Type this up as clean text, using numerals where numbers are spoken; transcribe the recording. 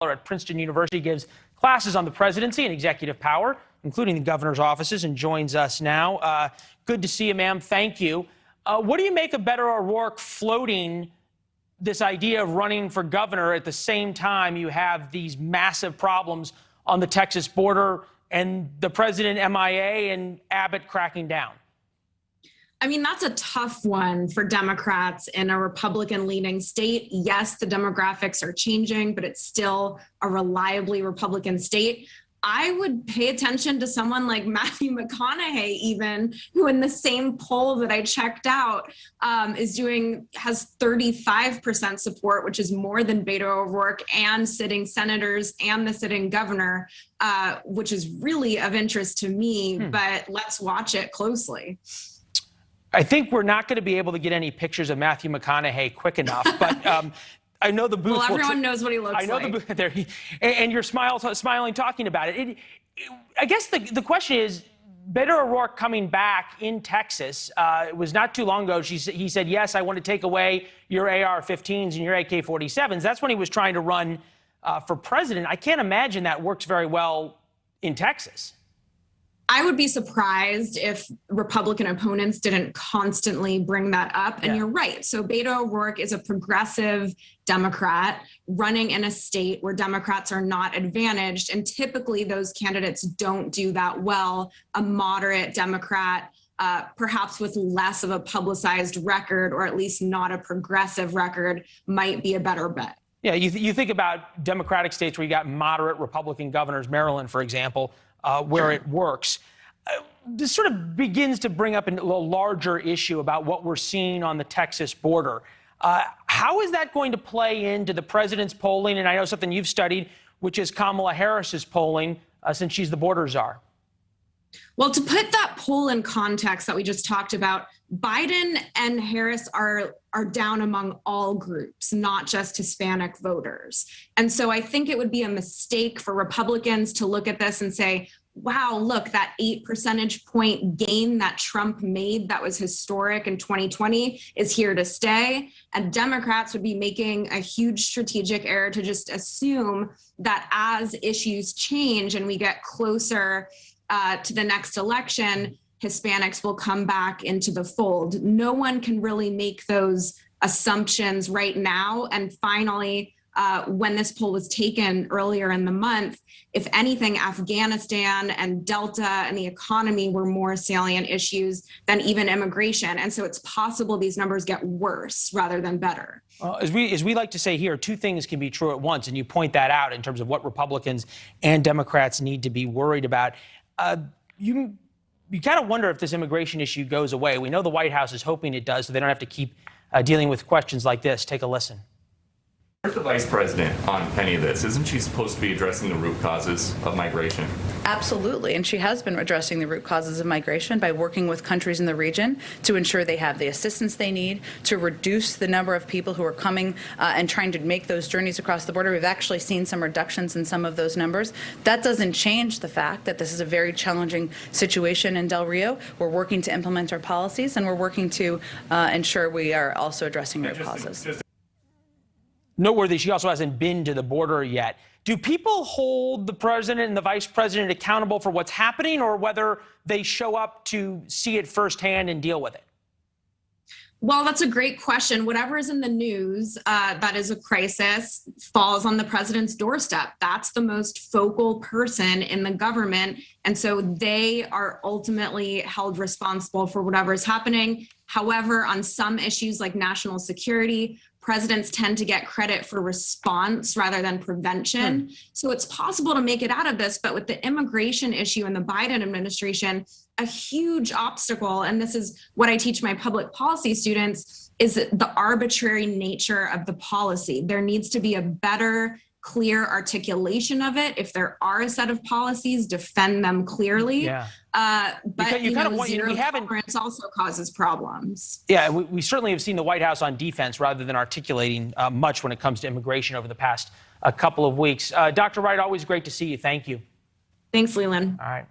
At Princeton University, gives classes on the presidency and executive power, including the governor's offices, and joins us now. Good to see you, ma'am. Thank you. What do you make of Beto O'Rourke floating this idea of running for governor at the same time you have these massive problems on the Texas border and the president MIA and Abbott cracking down? I mean, that's a tough one for Democrats in a Republican-leaning state. Yes, the demographics are changing, but it's still a reliably Republican state. I would pay attention to someone like Matthew McConaughey, even, who in the same poll that I checked out has 35% support, which is more than Beto O'Rourke and sitting senators and the sitting governor, which is really of interest to me, but let's watch it closely. I think we're not going to be able to get any pictures of Matthew McConaughey quick enough, but I know the booth. Well, everyone knows what he looks like. I know the booth there, and you're smiling, talking about it. I guess the question is, Beto O'Rourke coming back in Texas. It was not too long ago. He said, "Yes, I want to take away your AR-15s and your AK-47s." That's when he was trying to run for president. I can't imagine that works very well in Texas. I would be surprised if Republican opponents didn't constantly bring that up. And You're right. So Beto O'Rourke is a progressive Democrat running in a state where Democrats are not advantaged. And typically those candidates don't do that well. A moderate Democrat, perhaps with less of a publicized record, or at least not a progressive record, might be a better bet. Yeah, you think about Democratic states where you got moderate Republican governors, Maryland, for example, where it works. This sort of begins to bring up a larger issue about what we're seeing on the Texas border. How is that going to play into the president's polling? And I know something you've studied, which is Kamala Harris's polling, since she's the border czar. Well, to put that poll in context that we just talked about, Biden and Harris are down among all groups, not just Hispanic voters. And so I think it would be a mistake for Republicans to look at this and say, wow, look, that 8 percentage point gain that Trump made that was historic in 2020 is here to stay. And Democrats would be making a huge strategic error to just assume that as issues change and we get closer to the next election, Hispanics will come back into the fold. No one can really make those assumptions right now. And finally, when this poll was taken earlier in the month, if anything, Afghanistan and Delta and the economy were more salient issues than even immigration. And so it's possible these numbers get worse rather than better. As we like to say here, two things can be true at once, and you point that out in terms of what Republicans and Democrats need to be worried about. You kind of wonder if this immigration issue goes away. We know the White House is hoping it does, so they don't have to keep dealing with questions like this. Take a listen. Where's the vice president on any of this? Isn't she supposed to be addressing the root causes of migration? Absolutely, and she has been addressing the root causes of migration by working with countries in the region to ensure they have the assistance they need to reduce the number of people who are coming and trying to make those journeys across the border. We've actually seen some reductions in some of those numbers. That doesn't change the fact that this is a very challenging situation in Del Rio. We're working to implement our policies, and we're working to ensure we are also addressing root causes. Noteworthy, she also hasn't been to the border yet. Do people hold the president and the vice president accountable for what's happening, or whether they show up to see it firsthand and deal with it? Well, that's a great question. Whatever is in the news that is a crisis falls on the president's doorstep. That's the most focal person in the government. And so they are ultimately held responsible for whatever is happening. However, on some issues like national security, presidents tend to get credit for response rather than prevention. So it's possible to make it out of this, but with the immigration issue in the Biden administration, a huge obstacle, and this is what I teach my public policy students, is the arbitrary nature of the policy. There needs to be a better, clear articulation of it. If there are a set of policies, defend them clearly. Yeah. But zero tolerance also causes problems. Yeah, we certainly have seen the White House on defense rather than articulating much when it comes to immigration over the past couple of weeks. Dr. Wright, always great to see you. Thank you. Thanks, Leland. All right.